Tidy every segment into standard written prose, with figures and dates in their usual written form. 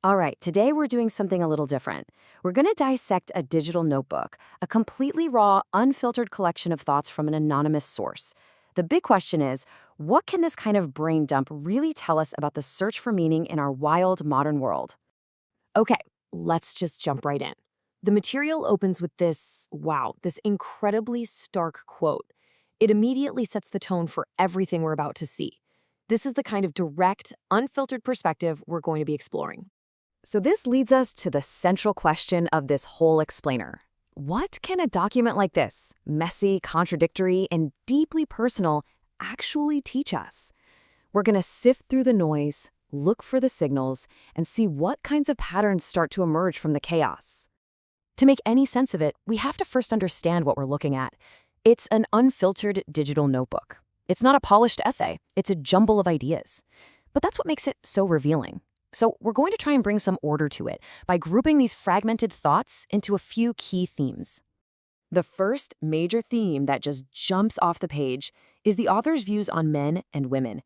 All right, today we're doing something a little different. We're going to dissect a digital notebook, a completely raw, unfiltered collection of thoughts from an anonymous source. The big question is, what can this kind of brain dump really tell us about the search for meaning in our wild modern world? Okay, let's just jump right in. The material opens with this incredibly stark quote. It immediately sets the tone for everything we're about to see. This is the kind of direct, unfiltered perspective we're going to be exploring. So this leads us to the central question of this whole explainer. What can a document like this, messy, contradictory, and deeply personal, actually teach us? We're going to sift through the noise, look for the signals, and see what kinds of patterns start to emerge from the chaos. To make any sense of it, we have to first understand what we're looking at. It's an unfiltered digital notebook. It's not a polished essay, it's a jumble of ideas. But that's what makes it so revealing. So we're going to try and bring some order to it by grouping these fragmented thoughts into a few key themes. The first major theme that just jumps off the page is the author's views on men and women.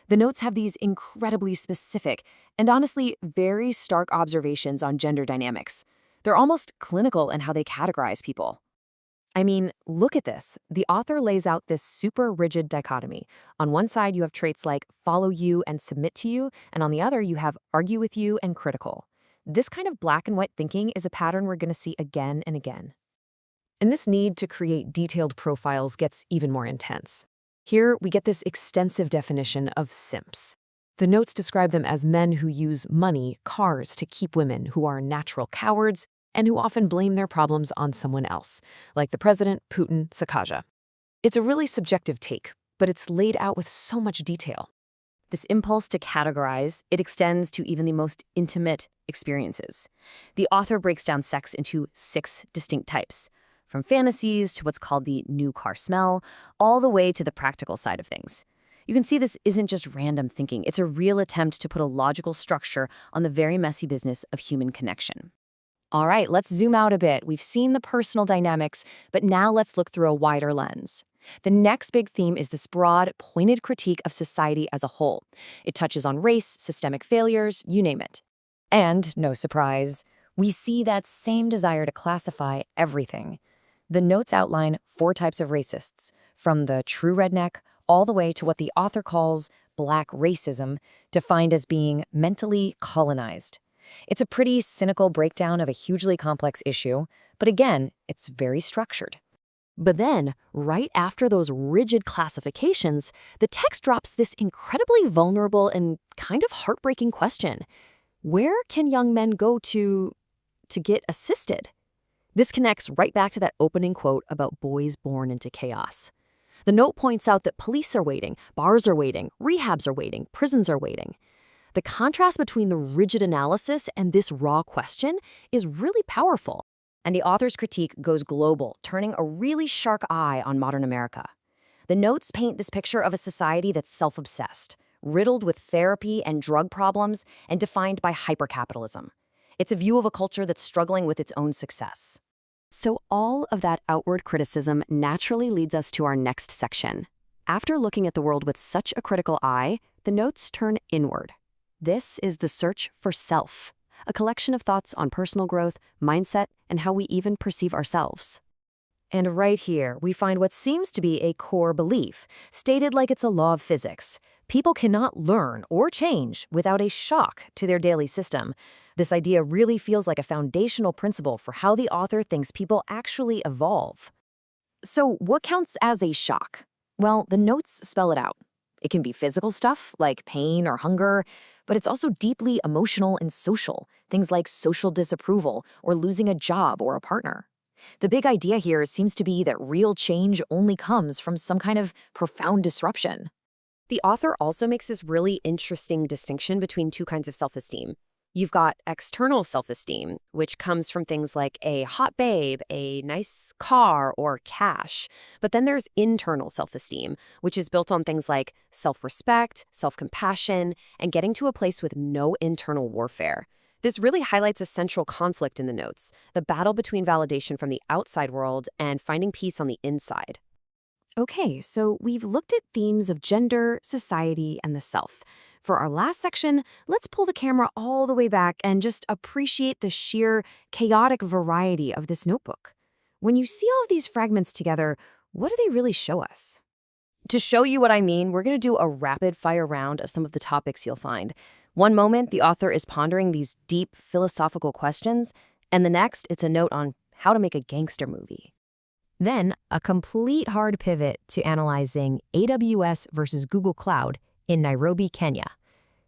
The notes have these incredibly specific and honestly very stark observations on gender dynamics. They're almost clinical in how they categorize people. I mean, look at this. The author lays out this super rigid dichotomy. On one side, you have traits like follow you and submit to you, and on the other, you have argue with you and critical. This kind of black and white thinking is a pattern we're going to see again and again. And this need to create detailed profiles gets even more intense. Here, we get this extensive definition of simps. The notes describe them as men who use money, cars to keep women, who are natural cowards, and who often blame their problems on someone else, like the president, Putin, Sakaja. It's a really subjective take, but it's laid out with so much detail. This impulse to categorize, it extends to even the most intimate experiences. The author breaks down sex into 6 distinct types, from fantasies to what's called the new car smell, all the way to the practical side of things. You can see this isn't just random thinking, it's a real attempt to put a logical structure on the very messy business of human connection. All right, let's zoom out a bit. We've seen the personal dynamics, but now let's look through a wider lens. The next big theme is this broad, pointed critique of society as a whole. It touches on race, systemic failures, you name it. And, no surprise, we see that same desire to classify everything. The notes outline 4 types of racists, from the true redneck all the way to what the author calls black racism, defined as being mentally colonized. It's a pretty cynical breakdown of a hugely complex issue, but again, it's very structured. But then, right after those rigid classifications, the text drops this incredibly vulnerable and kind of heartbreaking question. Where can young men go to get assisted? This connects right back to that opening quote about boys born into chaos. The note points out that police are waiting, bars are waiting, rehabs are waiting, prisons are waiting. The contrast between the rigid analysis and this raw question is really powerful. And the author's critique goes global, turning a really sharp eye on modern America. The notes paint this picture of a society that's self-obsessed, riddled with therapy and drug problems, and defined by hypercapitalism. It's a view of a culture that's struggling with its own success. So all of that outward criticism naturally leads us to our next section. After looking at the world with such a critical eye, the notes turn inward. This is the search for self, a collection of thoughts on personal growth, mindset, and how we even perceive ourselves. And right here, we find what seems to be a core belief, stated like it's a law of physics. People cannot learn or change without a shock to their daily system. This idea really feels like a foundational principle for how the author thinks people actually evolve. So what counts as a shock? Well, the notes spell it out. It can be physical stuff, like pain or hunger, but it's also deeply emotional and social, things like social disapproval or losing a job or a partner. The big idea here seems to be that real change only comes from some kind of profound disruption. The author also makes this really interesting distinction between 2 kinds of self-esteem. You've got external self-esteem, which comes from things like a hot babe, a nice car, or cash. But then there's internal self-esteem, which is built on things like self-respect, self-compassion, and getting to a place with no internal warfare. This really highlights a central conflict in the notes, the battle between validation from the outside world and finding peace on the inside. Okay, so we've looked at themes of gender, society, and the self. For our last section, let's pull the camera all the way back and just appreciate the sheer chaotic variety of this notebook. When you see all of these fragments together, what do they really show us? To show you what I mean, we're going to do a rapid-fire round of some of the topics you'll find. One moment, the author is pondering these deep philosophical questions, and the next, it's a note on how to make a gangster movie. Then, a complete hard pivot to analyzing AWS versus Google Cloud in Nairobi, Kenya.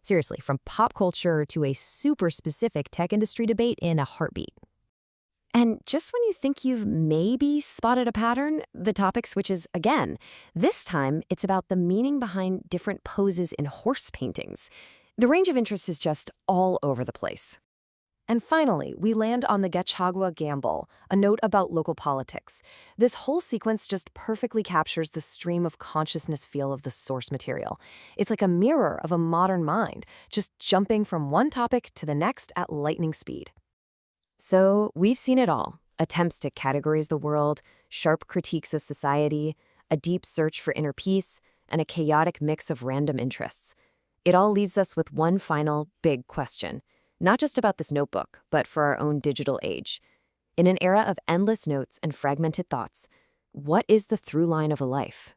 Seriously, from pop culture to a super specific tech industry debate in a heartbeat. And just when you think you've maybe spotted a pattern, the topic switches again. This time, it's about the meaning behind different poses in horse paintings. The range of interest is just all over the place. And finally, we land on the Gachagua gamble, a note about local politics. This whole sequence just perfectly captures the stream of consciousness feel of the source material. It's like a mirror of a modern mind, just jumping from one topic to the next at lightning speed. So we've seen it all. Attempts to categorize the world, sharp critiques of society, a deep search for inner peace, and a chaotic mix of random interests. It all leaves us with one final, big question. Not just about this notebook, but for our own digital age. In an era of endless notes and fragmented thoughts, what is the through line of a life?